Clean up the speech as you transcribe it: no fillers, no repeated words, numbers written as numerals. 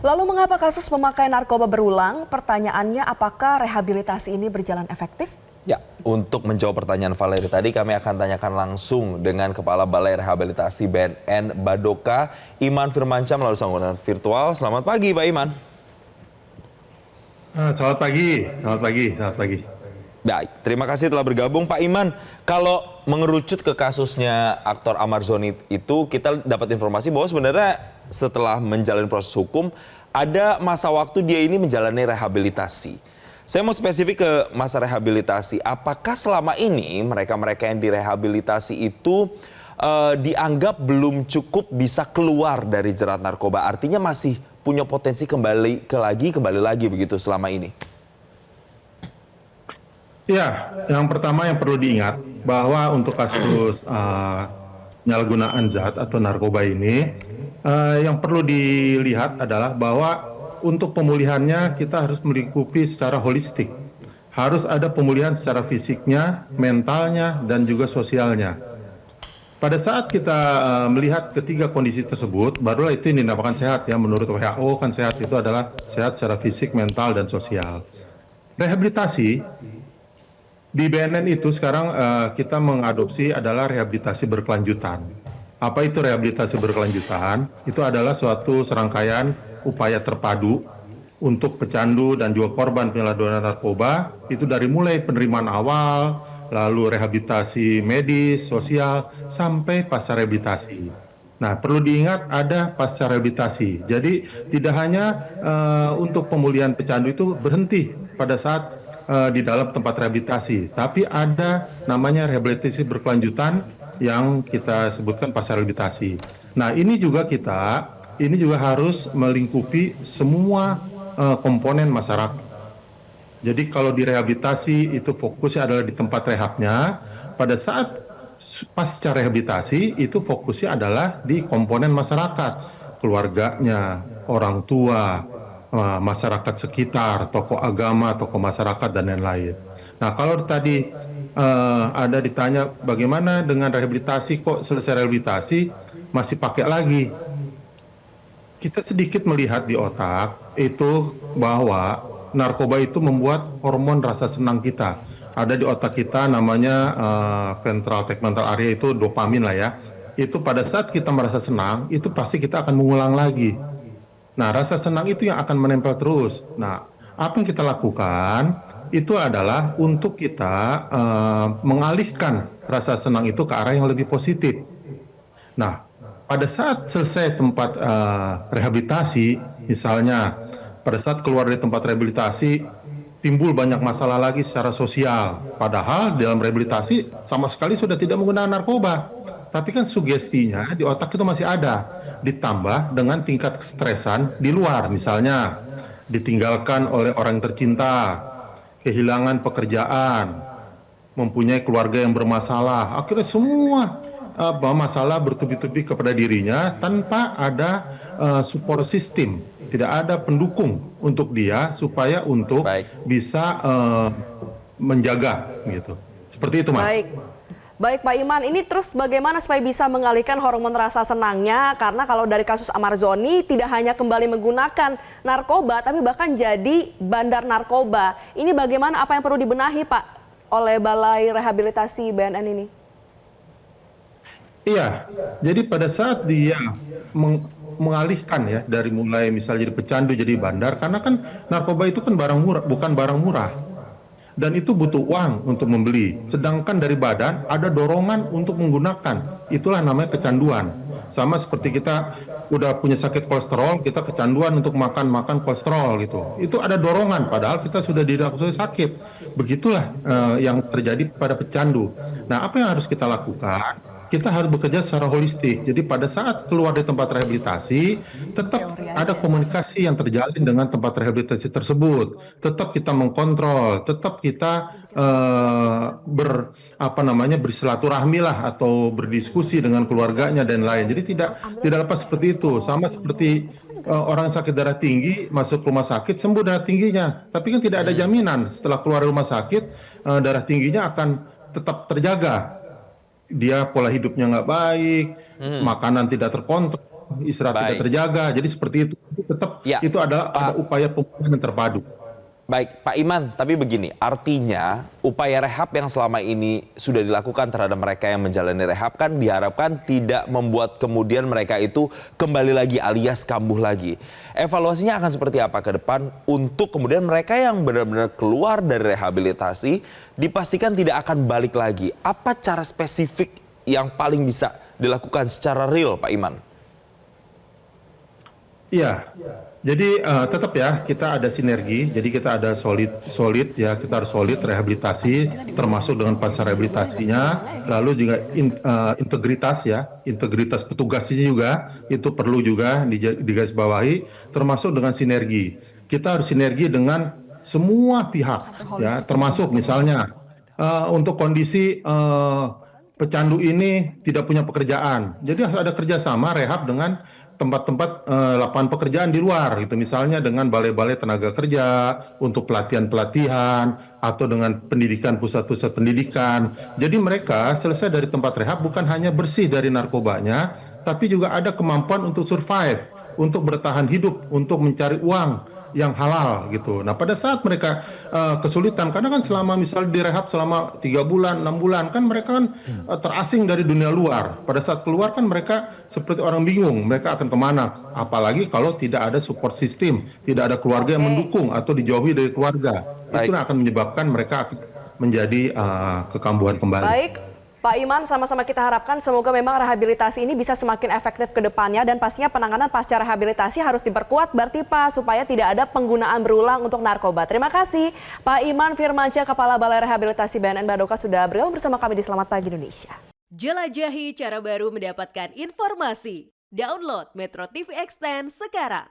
Lalu mengapa kasus pemakai narkoba berulang? Pertanyaannya, apakah rehabilitasi ini berjalan efektif? Ya, untuk menjawab pertanyaan Valeri tadi kami akan tanyakan langsung dengan Kepala Balai Rehabilitasi BNN Badoka, Iman Firmansyah melalui sambungan virtual. Selamat pagi, Pak Iman. Selamat pagi, selamat pagi, selamat pagi. Baik, terima kasih telah bergabung, Pak Iman. Kalau mengerucut ke kasusnya aktor Ahmad Zoni itu, kita dapat informasi bahwa sebenarnya setelah menjalani proses hukum, ada masa waktu dia ini menjalani rehabilitasi. Saya mau spesifik ke masa rehabilitasi. Apakah selama ini mereka-mereka yang direhabilitasi itu dianggap belum cukup bisa keluar dari jerat narkoba? Artinya masih punya potensi kembali lagi begitu selama ini? Ya, yang pertama yang perlu diingat bahwa untuk kasus penyalahgunaan zat atau narkoba ini, yang perlu dilihat adalah bahwa untuk pemulihannya kita harus melingkupi secara holistik. Harus ada pemulihan secara fisiknya, mentalnya, dan juga sosialnya. Pada saat kita melihat ketiga kondisi tersebut, barulah itu yang dinamakan sehat ya. Menurut WHO kan sehat itu adalah sehat secara fisik, mental, dan sosial. Rehabilitasi di BNN itu sekarang kita mengadopsi adalah rehabilitasi berkelanjutan. Apa itu rehabilitasi berkelanjutan? Itu adalah suatu serangkaian upaya terpadu untuk pecandu dan juga korban penyalahgunaan narkoba, itu dari mulai penerimaan awal, lalu rehabilitasi medis, sosial, sampai pasca rehabilitasi. Nah, perlu diingat ada pasca rehabilitasi. Jadi tidak hanya untuk pemulihan pecandu itu berhenti pada saat di dalam tempat rehabilitasi, tapi ada namanya rehabilitasi berkelanjutan yang kita sebutkan pasca rehabilitasi. Nah, ini juga harus melingkupi semua komponen masyarakat. Jadi kalau di rehabilitasi itu fokusnya adalah di tempat rehabnya, pada saat pasca rehabilitasi itu fokusnya adalah di komponen masyarakat, keluarganya, orang tua, masyarakat sekitar, tokoh agama, tokoh masyarakat, dan lain-lain. Nah, kalau tadi ada ditanya bagaimana dengan rehabilitasi, kok selesai rehabilitasi masih pakai lagi? Kita sedikit melihat di otak itu bahwa narkoba itu membuat hormon rasa senang kita. Ada di otak kita namanya ventral tegmental area, itu dopamin lah ya. Itu pada saat kita merasa senang, itu pasti kita akan mengulang lagi. Nah, rasa senang itu yang akan menempel terus. Nah, apa yang kita lakukan itu adalah untuk kita mengalihkan rasa senang itu ke arah yang lebih positif. Nah, pada saat selesai tempat rehabilitasi, misalnya pada saat keluar dari tempat rehabilitasi, timbul banyak masalah lagi secara sosial. Padahal dalam rehabilitasi sama sekali sudah tidak menggunakan narkoba. Tapi kan sugestinya di otak itu masih ada. Ditambah dengan tingkat kestresan di luar, misalnya ditinggalkan oleh orang yang tercinta, kehilangan pekerjaan, mempunyai keluarga yang bermasalah. Akhirnya semua masalah bertubi-tubi kepada dirinya tanpa ada support system, tidak ada pendukung untuk dia supaya untuk bisa menjaga gitu. Seperti itu, Mas. Baik Pak Iman, ini terus bagaimana supaya bisa mengalihkan hormon rasa senangnya? Karena kalau dari kasus Ahmad Zoni tidak hanya kembali menggunakan narkoba, tapi bahkan jadi bandar narkoba. Ini bagaimana, apa yang perlu dibenahi Pak oleh Balai Rehabilitasi BNN ini? Iya, jadi pada saat dia mengalihkan ya dari mulai misalnya jadi pecandu jadi bandar, karena kan narkoba itu kan barang murah, bukan barang murah, dan itu butuh uang untuk membeli. Sedangkan dari badan ada dorongan untuk menggunakan, itulah namanya kecanduan. Sama seperti kita udah punya sakit kolesterol, kita kecanduan untuk makan kolesterol gitu. Itu ada dorongan, padahal kita sudah didiagnosis sakit. Begitulah yang terjadi pada pecandu. Nah, apa yang harus kita lakukan? Kita harus bekerja secara holistik. Jadi pada saat keluar dari tempat rehabilitasi, tetap ada komunikasi yang terjalin dengan tempat rehabilitasi tersebut. Tetap kita mengkontrol, tetap kita bersilaturahmi lah atau berdiskusi dengan keluarganya dan lain. Jadi tidak lepas seperti itu. Sama seperti orang sakit darah tinggi masuk rumah sakit sembuh darah tingginya, tapi kan tidak ada jaminan setelah keluar rumah sakit darah tingginya akan tetap terjaga. dia pola hidupnya nggak baik, makanan tidak terkontrol, istirahat tidak Baik. terjaga. Jadi seperti itu. Tetap Ya, itu adalah ada Pak. upaya pemulihan yang terpadu. Baik, Pak Iman, tapi begini, artinya upaya rehab yang selama ini sudah dilakukan terhadap mereka yang menjalani rehab kan diharapkan tidak membuat kemudian mereka itu kembali lagi alias kambuh lagi. Evaluasinya akan seperti apa ke depan untuk kemudian mereka yang benar-benar keluar dari rehabilitasi dipastikan tidak akan balik lagi. Apa cara spesifik yang paling bisa dilakukan secara real, Pak Iman? Iya, jadi tetap ya kita ada sinergi, jadi kita ada solid ya, kita harus solid rehabilitasi, termasuk dengan pasar rehabilitasinya, lalu juga integritas ya, integritas petugasnya juga itu perlu juga digarisbawahi, termasuk dengan sinergi. Kita harus sinergi dengan semua pihak ya, termasuk misalnya untuk kondisi pecandu ini tidak punya pekerjaan, jadi harus ada kerjasama rehab dengan tempat-tempat lapangan pekerjaan di luar gitu, misalnya dengan balai-balai tenaga kerja untuk pelatihan-pelatihan atau dengan pendidikan, pusat-pusat pendidikan. Jadi mereka selesai dari tempat rehab bukan hanya bersih dari narkobanya, tapi juga ada kemampuan untuk survive, untuk bertahan hidup, untuk mencari uang yang halal gitu. Nah pada saat mereka kesulitan, karena kan selama misalnya direhab selama 3 bulan, 6 bulan, kan mereka kan terasing dari dunia luar. Pada saat keluar kan mereka seperti orang bingung, mereka akan kemana? Apalagi kalau tidak ada support system, tidak ada keluarga yang mendukung atau dijauhi dari keluarga. Baik. Itu akan menyebabkan mereka menjadi kekambuhan kembali. Baik, Pak Iman, sama-sama kita harapkan semoga memang rehabilitasi ini bisa semakin efektif ke depannya dan pastinya penanganan pasca rehabilitasi harus diperkuat berarti Pak supaya tidak ada penggunaan berulang untuk narkoba. Terima kasih Pak Iman Firmansyah, Kepala Balai Rehabilitasi BNN Badoka sudah bergabung bersama kami di Selamat Pagi Indonesia. Jelajahi cara baru mendapatkan informasi. Download Metro TV Extend sekarang.